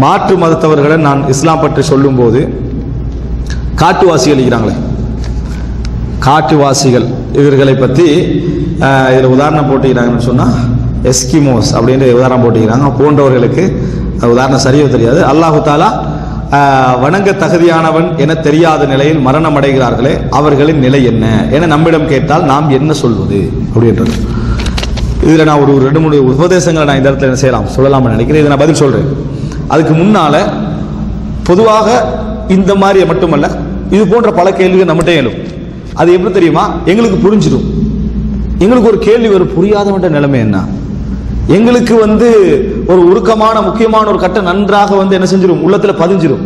மாற்று மதத்தவர்களை நான் இஸ்லாம் பற்றி சொல்லும்போது காட்டுவாசிகள் இருக்கிறாங்களே, காட்டுவாசிகள் இவர்களை பற்றி இதில் உதாரணம் போட்டுக்கிறாங்கன்னு சொன்னால் எஸ்கிமோஸ் அப்படின்ற உதாரணம் போட்டுக்கிறாங்க. போன்றவர்களுக்கு உதாரணம் சரியாக தெரியாது. அல்லாஹு தாலா வணங்க தகுதியானவன் என தெரியாத நிலையில் மரணம் அடைகிறார்களே, அவர்களின் நிலை என்ன என நம்மிடம் கேட்டால் நாம் என்ன சொல்வது அப்படின்றது. இதில் நான் ஒரு 2-3 உபதேசங்களை நான் இந்த இடத்துல என்ன செய்யலாம் சொல்லலாம்னு நினைக்கிறேன். இதை நான் பதில் சொல்கிறேன். அதுக்கு முன்னால் பொதுவாக இந்த மாதிரி மட்டுமல்ல, இது போன்ற பல கேள்விகள் நம்மகிட்ட எழும். அது எப்படி தெரியுமா, எங்களுக்கு புரிஞ்சிடும். எங்களுக்கு ஒரு கேள்வி வரும், புரியாதவன்ற நிலைமை என்ன, எங்களுக்கு ஒரு உருக்கமான முக்கியமான ஒரு கட்டம் நன்றாக என்ன செஞ்சிடும், உள்ளத்தில் பதிஞ்சிடும்.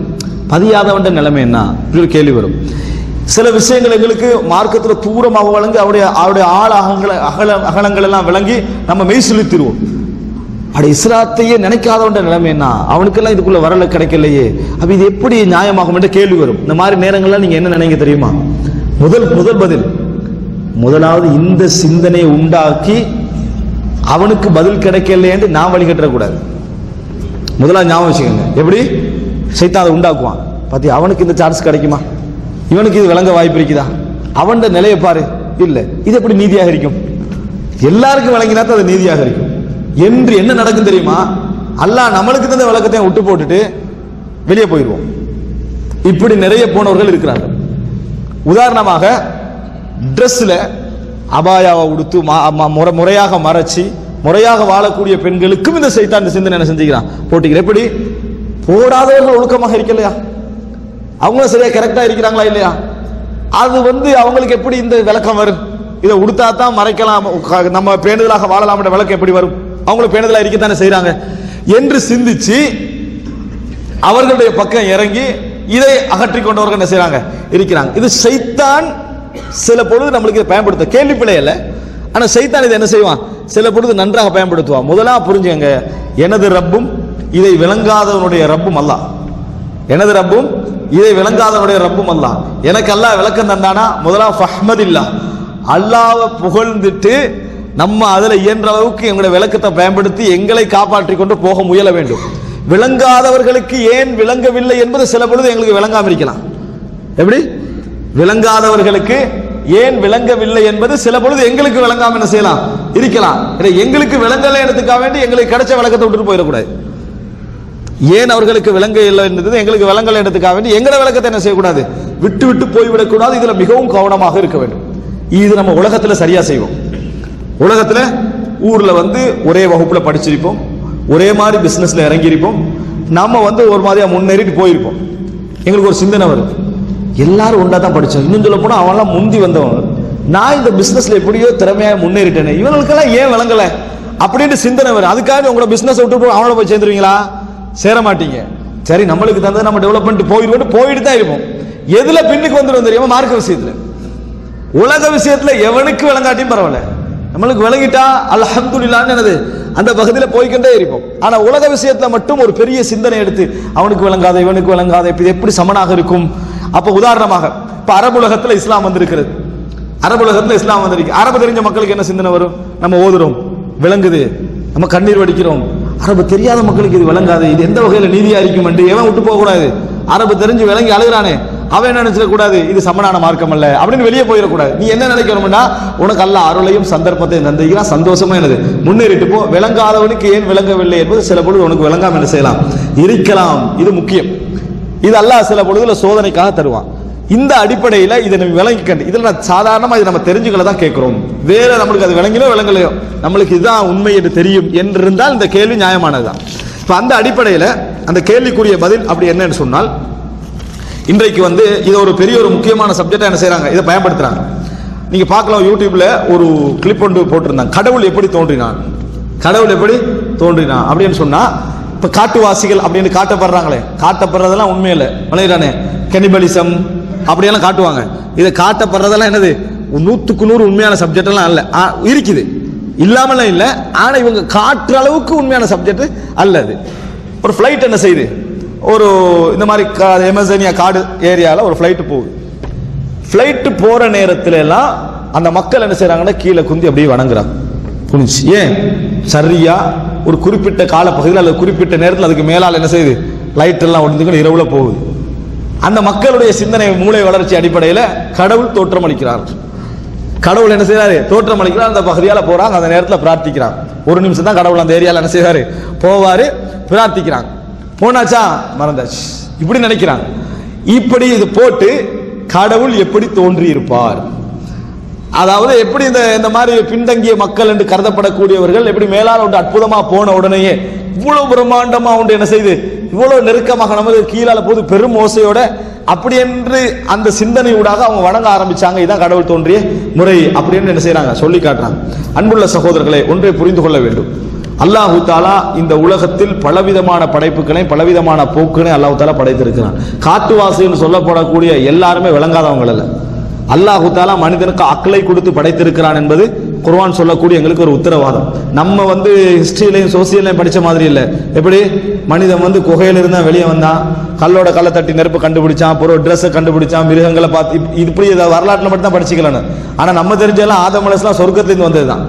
பதியாதவன்ற நிலைமை என்ன இப்படி ஒரு கேள்வி வரும். சில விஷயங்கள் எங்களுக்கு மார்க்கத்தில் தூரமாக வழங்கி அவருடைய ஆழ அகலங்கள் எல்லாம் விளங்கி நம்ம மெய் செலுத்திடுவோம். அப்படி இஸ்லாத்தையே நினைக்காதவன்ற நிலைமை என்ன, அவனுக்கெல்லாம் இதுக்குள்ள வரல கிடைக்கலையே, அப்ப இது எப்படி நியாயமாகும் என்ற கேள்வி வரும். இந்த மாதிரி நேரங்கள்லாம் நீங்க என்ன நினைக்க தெரியுமா, முதல் பதில், முதலாவது இந்த சிந்தனையை உண்டாக்கி அவனுக்கு பதில் கிடைக்கல என்று நான் வழிகட்டக்கூடாது. முதலாவது ஞாபகம் வச்சுக்கோங்க. எப்படி சைத்தான் அதை உண்டாக்குவான் பாத்தி, அவனுக்கு இந்த சான்ஸ் கிடைக்குமா, இவனுக்கு இது விளங்க வாய்ப்பு இருக்குதா, அவன் நிலையை பாரு, இல்லை இது எப்படி நீதியாக இருக்கும், எல்லாருக்கும் விளங்கினாத்தான் அது நீதியாக இருக்கும் என்று என்ன நடக்கும் தெரியுமா, அல்லாஹ் நம்மளுக்கு தந்த விளக்கத்தை விட்டு போட்டுட்டு வெளியே போயிடுவோம். இப்படி நிறைய போனவர்கள் இருக்கிறார்கள். உதாரணமாக ட்ரெஸ்ல அபாயாவை உடுத்து முறையாக மறைச்சி முறையாக வாழக்கூடிய பெண்களுக்கும் இந்த சைத்தான் சிந்தனை என்ன செஞ்சுக்கிறான் போட்டிக்கிறேன். எப்படி போடாதவர்கள் ஒழுக்கமாக இருக்கலையா, அவங்க சரியா கரெக்டா இருக்கிறாங்களா இல்லையா, அது அவங்களுக்கு எப்படி இந்த விளக்கம் வரும், இதை உடுத்தா தான் மறைக்கலாம், நம்ம பேணுதலாக வாழலாம் என்ற விளக்கம் எப்படி வரும், அவங்களும் பேணுதலா இருக்கத்தானே செய்யறாங்க என்று சிந்திச்சு அவர்களுடைய பக்கம் இறங்கி இதை அகற்றி கொண்டவர்கள் என்ன செய்யறாங்க இருக்கிறாங்க. இது சைத்தான் சில பொழுது நம்மளுக்கு இதை பயன்படுத்த கேள்வி பிழை அல்ல, ஆனா சைத்தான் இதை என்ன செய்வான் சில பொழுது நன்றாக பயன்படுத்துவான். முதலா புரிஞ்சுங்க, எனது ரப்பும் இதை விளங்காதவனுடைய ரப்பும் அல்லாஹ், எனது ரப்பும் இதை விளங்காதவனுடைய ரப்பும் அல்லாஹ். எனக்கு அல்லாஹ் விளக்கம் தந்தானா முதலா ஃபஹ்மதில்லா, அல்லாஹ்வை புகழ்ந்துட்டு நம்ம அதுல இயன்ற அளவுக்கு எங்களுடைய விளக்கத்தை பயன்படுத்தி எங்களை காப்பாற்றி கொண்டு போக முயல வேண்டும். விளங்காதவர்களுக்கு ஏன் விளங்கவில்லை என்பது சில பொழுது எங்களுக்கு விளங்காம இருக்கலாம். எப்படி விளங்காதவர்களுக்கு ஏன் விளங்கவில்லை என்பது சில பொழுது எங்களுக்கு விளங்காம என்ன செய்யலாம் இருக்கலாம். எங்களுக்கு விளங்கலை எடுத்துக்காக வேண்டி எங்களுக்கு கிடைச்ச விளக்கத்தை விட்டுட்டு போயிடக்கூடாது. ஏன் அவர்களுக்கு விளங்க இல்லை என்பது எங்களுக்கு விளங்கலை எடுத்துக்காக வேண்டி எங்களை விளக்கத்தை என்ன செய்யக்கூடாது விட்டு விட்டு போய்விடக்கூடாது. இதுல மிகவும் கவனமாக இருக்க வேண்டும். இது நம்ம உலகத்துல சரியா செய்வோம். உலகத்துல ஊர்ல ஒரே வகுப்புல படிச்சிருப்போம், ஒரே மாதிரி பிசினஸ்ல இறங்கியிருப்போம், நம்ம ஒரு மாதிரியா முன்னேறிட்டு போயிருப்போம். எங்களுக்கு ஒரு சிந்தனை வரும், எல்லாரும் ஒன்றா தான் படித்தோம், இன்னும் சொல்ல போனால் அவன்லாம் முந்தி வந்தவங்க, நான் இந்த பிஸ்னஸில் எப்படியோ திறமையாக முன்னேறிட்டேனே, இவங்களுக்கெல்லாம் ஏன் விளங்கலை அப்படின்ட்டு சிந்தனை வரும். அதுக்காக உங்களோட பிஸ்னஸ் விட்டு போய் அவனோட போய் சேர்ந்துருவீங்களா, சேர மாட்டீங்க. சரி நம்மளுக்கு தந்தது நம்ம டெவலப் பண்ணிட்டு போயிட்டு தான் இருப்போம். எதுல பின்னுக்கு வந்துடும் தெரியுமா, மார்க்க விஷயத்தில். உலக விஷயத்தில் எவனுக்கு விளங்காட்டியும் பரவாயில்ல, நம்மளுக்கு விளங்கிட்டா அல்ஹம்துலில்லாஹ்னு என்னது அந்த பகுதியில் போய்கிட்டே இருப்போம். ஆனா உலக விஷயத்தில் மட்டும் ஒரு பெரிய சிந்தனை எடுத்து அவனுக்கு விளங்காத இவனுக்கு விளங்காத இது எப்படி சமனாக இருக்கும். அப்ப உதாரணமாக இப்ப அரபு உலகத்துல இஸ்லாம் வந்திருக்கிறது, அரபு உலகத்துல இஸ்லாம் வந்திருக்கு. அரபு தெரிஞ்ச மக்களுக்கு என்ன சிந்தனை வரும், நம்ம ஓதுறோம் விளங்குது, நம்ம கண்ணீர் வடிக்கிறோம். அரபு தெரியாத மக்களுக்கு இது விளங்காது, இது எந்த வகையில நீதியா இருக்கும் என்று எவன் விட்டு போக கூடாது. அரபு தெரிஞ்சு விளங்கி அழுகிறானே அவன் என்ன நினைச்சிட கூடாது, இது சமனான மார்க்கம் அல்ல அப்படின்னு வெளியே போயிடக்கூடாது. நீ என்ன நினைக்கணும்னா உனக்கு அல்லாஹ் அருளையும் சந்தர்ப்பத்தை தந்திருக்கிறான், சந்தோஷமா என்னது முன்னேறிட்டு போ. விளங்காதவனுக்கு ஏன் விளங்கவில்லை என்பது சில பொழுது உனக்கு விளங்காம என்ன செய்யலாம் இருக்கலாம். இது முக்கியம். இது அல்லாஹ் சில பொழுதுல சோதனைக்காக தருவான். இந்த அடிப்படையில் இதை நம்ம விளங்கிக்கண்டு, இதில் நான் சாதாரணமாக இதை நம்ம தெரிஞ்சுக்கல தான் கேட்கிறோம். வேற நம்மளுக்கு அது விளங்கினோ விளங்கலையோ நம்மளுக்கு இதுதான் உண்மை என்று தெரியும் என்றிருந்தால் இந்த கேள்வி நியாயமானதுதான். இப்போ அந்த அடிப்படையில் அந்த கேள்விக்குரிய பதில் அப்படி என்னன்னு சொன்னால், இன்றைக்கு இது ஒரு பெரிய ஒரு முக்கியமான சப்ஜெக்டா என்ன செய்யறாங்க, இதை பயன்படுத்துறாங்க. நீங்க பார்க்கலாம், யூடியூப்ல ஒரு கிளிப் ஒன்று போட்டிருந்தாங்க, கடவுள் எப்படி தோன்றினான், கடவுள் எப்படி தோன்றினான் அப்படின்னு சொன்னா, இப்ப காட்டுவாசிகள் அப்படின்னு காட்டப்படுறாங்களே, காட்டப்படுறதெல்லாம் உண்மையில மலையிறானே கெனிபலிசம் அப்படியெல்லாம் காட்டுவாங்க. இதை காட்டப்படுறதெல்லாம் என்னது 100க்கு 100 உண்மையான சப்ஜெக்ட் எல்லாம் அல்ல, இருக்குது, இல்லாமலாம் இல்லை. ஆனா இவங்க காட்டுற அளவுக்கு உண்மையான சப்ஜெக்ட் அல்ல. அது ஒரு ஃபிளைட் என்ன செய்யுது, ஒரு இந்த மாதிரி எமர்ஜென்சியா காடு ஏரியாவில் ஒரு ஃபிளைட் போகுது. ஃபிளைட் போற நேரத்துல எல்லாம் அந்த மக்கள் என்ன செய்யறாங்கன்னா கீழே குந்தி அப்படியே வணங்குறாங்க, குனிச்சு. ஏன் சரியா ஒரு குறிப்பிட்ட கால பகுதியில் அல்லது குறிப்பிட்ட நேரத்தில் அதுக்கு மேலால் என்ன செய்யுது லைட் எல்லாம் ஒடிந்துக்கணும், இரவுல போகுது. அந்த மக்களுடைய சிந்தனை மூளை வளர்ச்சி அடிப்படையில் கடவுள் தோற்றம் அளிக்கிறார். கடவுள் என்ன செய்யறாரு? தோற்றம் அளிக்கிறார். அந்த பகுதியால போறாங்க, அந்த நேரத்தில் பிரார்த்திக்கிறாங்க. ஒரு நிமிஷம் தான் கடவுள் அந்த ஏரியாவில் என்ன செய்வாரு? போவாரு, பிரார்த்திக்கிறாங்க. போனாச்சா மறந்தாச்சு இப்படி நினைக்கிறாங்க. இப்படி இது போட்டு கடவுள் எப்படி தோன்றி இருப்பார், அதாவது எப்படி இந்த மாதிரி பின்தங்கிய மக்கள் என்று கருதப்படக்கூடியவர்கள் எப்படி மேலால் ஒன்று அற்புதமா போன உடனேயே இவ்வளவு பிரம்மாண்டமா ஒன்று என்ன செய்து இவ்வளவு நெருக்கமாக நமது கீழால போது பெரும் ஓசையோட அப்படி என்று அந்த சிந்தனையூடாக அவங்க வணங்க ஆரம்பிச்சாங்க. இதான் கடவுள் தோன்றிய முறை அப்படின்னு என்ன செய்யறாங்க? சொல்லி காட்டுறாங்க. அன்புள்ள சகோதரர்களை, ஒன்றை புரிந்து கொள்ள வேண்டும். அல்லாஹு தாலா இந்த உலகத்தில் பலவிதமான படைப்புகளை பலவிதமான போக்குகளை அல்லாஹு தாலா படைத்திருக்கிறான். காட்டுவாசின்னு சொல்லப்படக்கூடிய எல்லாருமே விளங்காதவங்க அல்ல. அல்லாஹு தாலா மனிதனுக்கு அக்லை கொடுத்து படைத்திருக்கிறான் என்பது குர்ஆன் சொல்லக்கூடிய எங்களுக்கு ஒரு உத்தரவாதம். நம்ம ஹிஸ்டரியிலையும் சோசியலையும் படிச்ச மாதிரி இல்லை. எப்படி மனிதன் குகையில இருந்தா வெளியே வந்தான், கல்லோட கல்லை தட்டி நெருப்பு கண்டுபிடிச்சான், அப்புறம் ட்ரெஸ்ஸை கண்டுபிடிச்சான், மிருகங்களை பார்த்து இப்படி வரலாற்றில் மட்டும் தான் படிச்சுக்கலான்னு. ஆனா நம்ம தெரிஞ்செல்லாம் ஆதம் அலைஹிஸ்ஸலாம் சொர்க்கத்திலிருந்து வந்ததுதான்.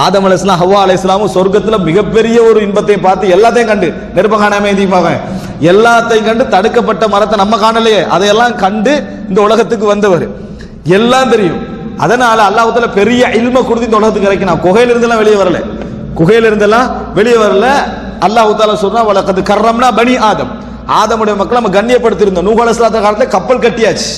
ஆதம் அலைஹிஸ்ஸலாம் ஹவ்வா அலைஹிஸ்ஸலாம் சொர்க்கத்துல மிகப்பெரிய ஒரு இன்பத்தை பார்த்து எல்லாத்தையும் கண்டு நெருப்பம் காணாம எந்திப்பாங்க, எல்லாத்தையும் கண்டு தடுக்கப்பட்ட மரத்தை நம்ம காணலையே அதையெல்லாம் கண்டு இந்த உலகத்துக்கு வந்தவர் எல்லாம் தெரியும். அதனால அல்லாஹ் தஆலா பெரிய இல்ம கொடுத்து இந்த உலகத்துக்கு இறக்கினான். குகையில இருந்தெல்லாம் வெளியே வரல, குகையில இருந்தெல்லாம் வெளியே வரல. அல்லாஹ் தஆலா சொல்றான், வலகத் கர்ரம்னா பனி ஆதம், ஆதமுடைய மக்களை நம்ம கண்ணியப்படுத்தி இருந்தோம். நூஹ் அலைஹிஸ்ஸலாத்து காலத்துல கப்பல் கட்டியாச்சு.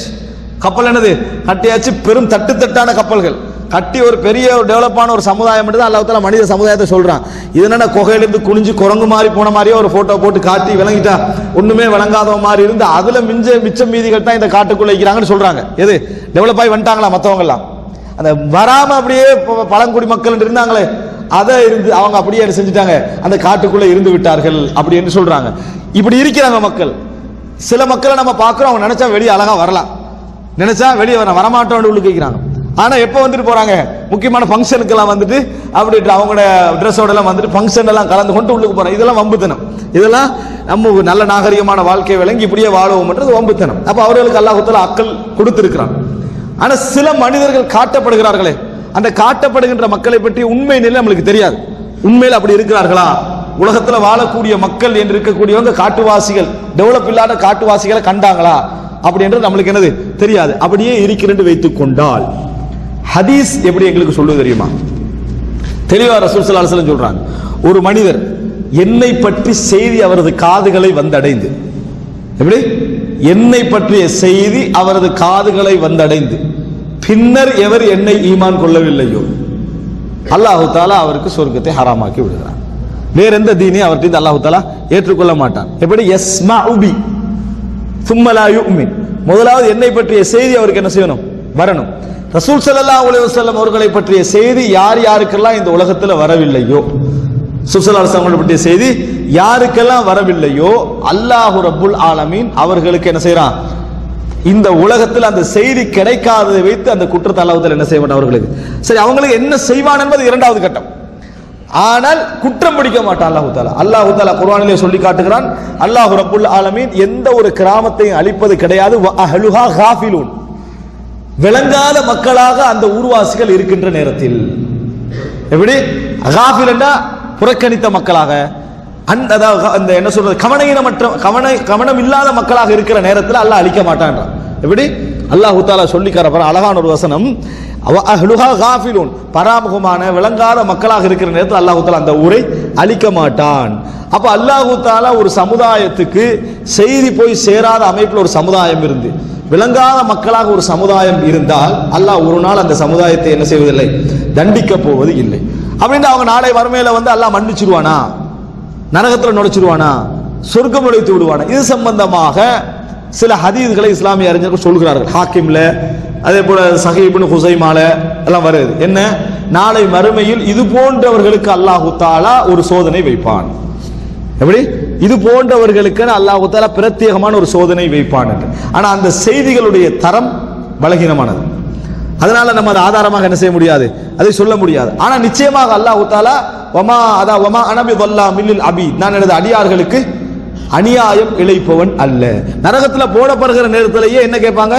கப்பல் என்னது? கட்டியாச்சு. பெரும் தட்டான கப்பல்கள் கட்டி ஒரு பெரிய டெவலப்பான ஒரு சமுதாயம் தான் அல்லாஹ் தஆலா மனித சமுதாயத்தை சொல்றான். இது என்ன குகையிலிருந்து குனிஞ்சு குரங்கு மாதிரி போன மாதிரியே ஒரு போட்டோ போட்டு காட்டி விளங்கிட்டா ஒண்ணுமே விளங்காத மாதிரி இருந்து அதுல மிச்சம் மீதிகள் தான் இந்த காட்டுக்குள்ள வைக்கிறாங்கன்னு சொல்றாங்க. எது டெவலப் ஆகி வந்துட்டாங்களா மற்றவங்க எல்லாம்? அந்த வராம அப்படியே பழங்குடி மக்கள் இருந்தாங்களே அதை இருந்து அவங்க அப்படியே செஞ்சுட்டாங்க, அந்த காட்டுக்குள்ள இருந்து விட்டார்கள் அப்படி என்று சொல்றாங்க. இப்படி இருக்கிறாங்க மக்கள். சில மக்களை நம்ம பார்க்கிறோம், அவங்க நினைச்சா வெளியே அழகா வரலாம், நினைச்சா வெளியே வரமாட்டோம் உள்ளுக்கு வைக்கிறாங்க. ஆனா எப்ப வந்துட்டு போறாங்க? முக்கியமான ஃபங்க்ஷனுக்கு எல்லாம் வந்துட்டு அப்படி அவங்களோட ட்ரெஸ்ஸோட எல்லாம் வந்துட்டு ஃபங்க்ஷன் எல்லாம் கலந்து கொண்டு உள்ளுக்கு போறாங்க. இதெல்லாம் வம்புத்தனம். இதெல்லாம் நம்ம நல்ல நாகரிகமான வாழ்க்கையை விளங்கி இப்படியே வாழுவோம்ன்றது வம்புத்தனம். அப்ப அவர்களுக்கு அல்லாஹ் தஆலா அக்கல் கொடுத்திருக்கிறான். ஆனா சில மனிதர்கள் காட்டப்படுகிறார்களே, அந்த காட்டப்படுகின்ற மக்களை பற்றி உண்மை நிலை நம்மளுக்கு தெரியாது. உண்மையில் அப்படி இருக்கிறார்களா? உலகத்தில் வாழக்கூடிய மக்கள் என்று இருக்கக்கூடியவங்க காட்டுவாசிகள், டெவலப் இல்லாத காட்டுவாசிகளை கண்டாங்களா அப்படின்றது நம்மளுக்கு என்னது தெரியாது. அப்படியே இருக்கிறது வைத்துக் கொண்டால் ஹதீஸ் எப்படி எங்களுக்கு சொல்லுவது தெரியுமா? தெளிவா ரசூல் ஸல்லல்லாஹு அலைஹி வஸல்லம் சொல்றாங்க, ஒரு மனிதர் என்னை பற்றி செய்தி அவரது காதுகளை வந்தடைந்து, எப்படி என்னை பற்றிய செய்தி அவரது காதுகளை வந்தடைந்து பின்னர் எவர் என்னை ஈமான் கொள்ளவில்லையோ அல்லாஹு தஆலா அவருக்கு சொர்க்கத்தை ஹராமாக்கி விடுகிறான். வேற எந்த தீனையும் அவர்கிட்ட அல்லாஹு தஆலா ஏற்றுக்கொள்ள மாட்டான். எப்படி யஸ்மஉ பி ثم لا يؤمن, முதலாவது என்னை பற்றிய செய்தி அவருக்கு என்ன செய்யணும்? வரணும். ரசூல் ஸல்லல்லாஹு அலைஹி வஸல்லம் அவர்களை பற்றிய செய்தி யார் யாருக்கெல்லாம் இந்த உலகத்தில் வரவில்லையோ, ரசூல் ஸல்லல்லாஹு அலைஹி வஸல்லம் பற்றிய செய்தி யாருக்கெல்லாம் வரவில்லையோ அல்லாஹ் ரப்புல் ஆலமீன் அவர்களுக்கு என்ன செய்றான்? இந்த உலகத்தில் அந்த செய்தி கிடைக்காததை வைத்து அந்த குற்றத்தை அல்லாஹ் தஆலா என்ன செய்வான் அவர்களுக்கு? சரி, அவங்களுக்கு என்ன செய்வான் என்பது இரண்டாவது கட்டம். ஆனால் குற்றம் பிடிக்க மாட்டான் அல்லாஹ் தஆலா. அல்லாஹ் தஆலா குர்ஆனிலே சொல்லி காட்டுகிறான், அல்லாஹ் ரப்புல் ஆலமீன் எந்த ஒரு கிராமத்தையும் அழிப்பது கிடையாது. அஹ்லுஹா காஃபிலூன், விளங்காத மக்களாக அந்த ஊர்வாசிகள் இருக்கின்ற நேரத்தில். எப்படி காஃபில் என்றா புறக்கணித்த மக்களாக, அந்த என்ன சொல்றது கவனஈனமற்ற கவனம் இல்லாத மக்களாக இருக்கிற நேரத்தில் அல்லாஹ் அழிக்க மாட்டான். எப்படி அல்லாஹ் தஆலா சொல்லி காட்டுற அழகான ஒரு வசனம், அஹ்லுஹா காஃபிலூன், பராமுகமான விளங்காத மக்களாக இருக்கிற நேரத்தில் அல்லாஹ் தஆலா அந்த ஊரை அழிக்க மாட்டான். அப்ப அல்லாஹ் தஆலா ஒரு சமுதாயத்துக்கு செய்தி போய் சேராத அமைப்பில் ஒரு சமுதாயம் இருந்து விளங்காத மக்களாக ஒரு சமுதாயம் இருந்தால் அல்லாஹ் ஒரு நாள் அந்த சமுதாயத்தை என்ன செய்வதில்லை? தண்டிக்க போவது இல்லை. அப்படின்னு அவங்க நாளை வறுமையில அல்லாஹ் மன்னிச்சிருவானா? நரகத்தில் நுழைச்சிருவானா? சொர்க்கம் நுழைத்து விடுவானா? இது சம்பந்தமாக சில ஹதீஸ்களை இஸ்லாமிய அறிஞர்கள் சொல்கிறார்கள். ஹாக்கிம்ல, அதே போல சஹீஹ் இப்னு ஹுஸைமால எல்லாம் வருது. என்ன, நாளை மறுமையில் இது போன்றவர்களுக்கு அல்லாஹு தஆலா ஒரு சோதனை வைப்பான். எப்படி இது போன்றவர்களுக்கு அல்லாஹு தஆலா பிரத்யேகமான ஒரு சோதனை வைப்பான் என்று. ஆனா அந்த செய்திகளுடைய தரம் பலகீனமானது. அதனால நம்ம அதை ஆதாரமாக என்ன செய்ய முடியாது, அதை சொல்ல முடியாது. ஆனா நிச்சயமாக அல்லாஹு தஆலா வமா அனபி வல்லா மில்லில் அபீத், நான் எனது அடியார்களுக்கு அநியாயம் இழைப்பவன் அல்ல. நரகத்துல போடப்படுகிற நேரத்திலேயே என்ன கேட்பாங்க?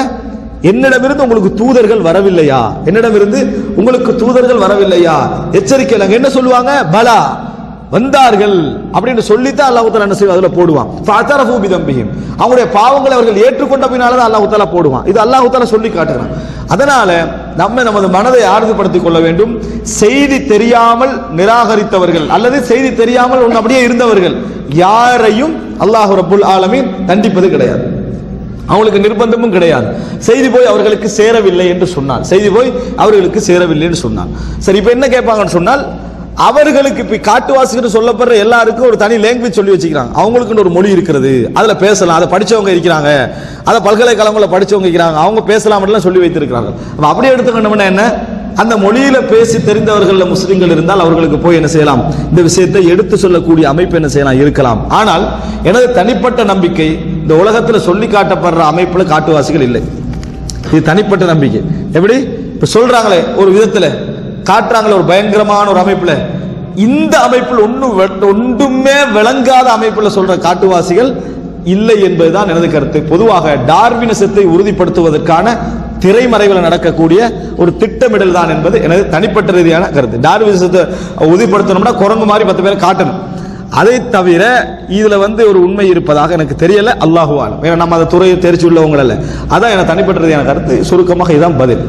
என்னிடமிருந்து உங்களுக்கு தூதர்கள் வரவில்லையா? என்னிடமிருந்து உங்களுக்கு தூதர்கள் வரவில்லையா? எச்சரிக்கை என்ன சொல்லுவாங்க? பலா, வந்தார்கள் அப்படின்னு சொல்லித்தான் அல்லாஹ் தஆலா என்ன செய்வான், அதுல போடுவான். ஃபஅதரஃபு பிதம்பிஹிம், அவங்களுடைய பாவங்களை அவர்கள் ஏற்றுக்கொண்ட பின்னால தான் அல்லாஹ் தஆலா போடுவான். இது அல்லாஹ் தஆலா சொல்லி காட்டுகிறான். அதனால நம்ம நமது மனதை ஆறுதப்படுத்திக் கொள்ள வேண்டும். செய்தி தெரியாமல் நிராகரித்தவர்கள் அல்லது செய்தி தெரியாமல் ஒன்று அப்படியே இருந்தவர்கள் யாரையும் அல்லாஹ் ரப்புல் ஆலமீன் தண்டிப்பது கிடையாது, அவங்களுக்கு நிர்பந்தமும் கிடையாது. செய்தி போய் அவர்களுக்கு சேரவில்லை என்று சொன்னால், செய்தி போய் அவர்களுக்கு சேரவில்லை என்று சொன்னால் சரி, இப்ப என்ன கேட்பாங்கன்னு சொன்னால், அவர்களுக்கு இப்ப காட்டுவாசிகள் சொல்லப்படுற எல்லாருக்கும் ஒரு தனி லாங்குவேஜ் சொல்லி வச்சுக்கிறாங்க. அவங்களுக்குன்னு ஒரு மொழி இருக்கிறது, அதுல பேசலாம், அதை படிச்சவங்க இருக்கிறாங்க, அதை பல்கலைக்கழகங்களில் படிச்சவங்க இருக்கிறாங்க, அவங்க பேசலாம் சொல்லி வைத்திருக்கிறாங்க. அப்படியே எடுத்துக்கணும்னா என்ன, அந்த மொழியில பேசி தெரிந்தவர்கள் முஸ்லிம்கள் இருந்தால் அவர்களுக்கு போய் என்ன செய்யலாம், இந்த விஷயத்தை எடுத்து சொல்லக்கூடிய அமைப்பு என்ன செய்யலாம், இருக்கலாம். ஆனால் எனது தனிப்பட்ட நம்பிக்கை, இந்த உலகத்தில் சொல்லி காட்டப்படுற அமைப்புல காட்டுவாசிகள் இல்லை. இது தனிப்பட்ட நம்பிக்கை. எப்படி இப்ப சொல்றாங்களே, ஒரு விதத்துல காட்டுறாங்களே ஒரு பயங்கரமான ஒரு அமைப்புல, இந்த அமைப்பில் ஒன்றுமே விளங்காத அமைப்புல சொல்ற காட்டுவாசிகள் இல்லை என்பதுதான் எனது கருத்து. பொதுவாக டார்வினிசத்தை உறுதிப்படுத்துவதற்கான திரைமறைவில் நடக்கக்கூடிய ஒரு திட்டமிடல் தான் என்பது எனது தனிப்பட்ட ரீதியான கருத்து. டார்வினிசத்தை உறுதிப்படுத்தணும்னா குரங்கு மாதிரி 10 பேரை காட்டணும். அதை தவிர இதுல ஒரு உண்மை இருப்பதாக எனக்கு தெரியல. அல்லாஹு ஆலம். ஏன்னா நம்ம அந்த துறையை தெரிச்சு உள்ளவங்க அல்ல. அதான் எனக்கு தனிப்பட்ட ரீதியான கருத்து. சுருக்கமாக இதான் பதில்.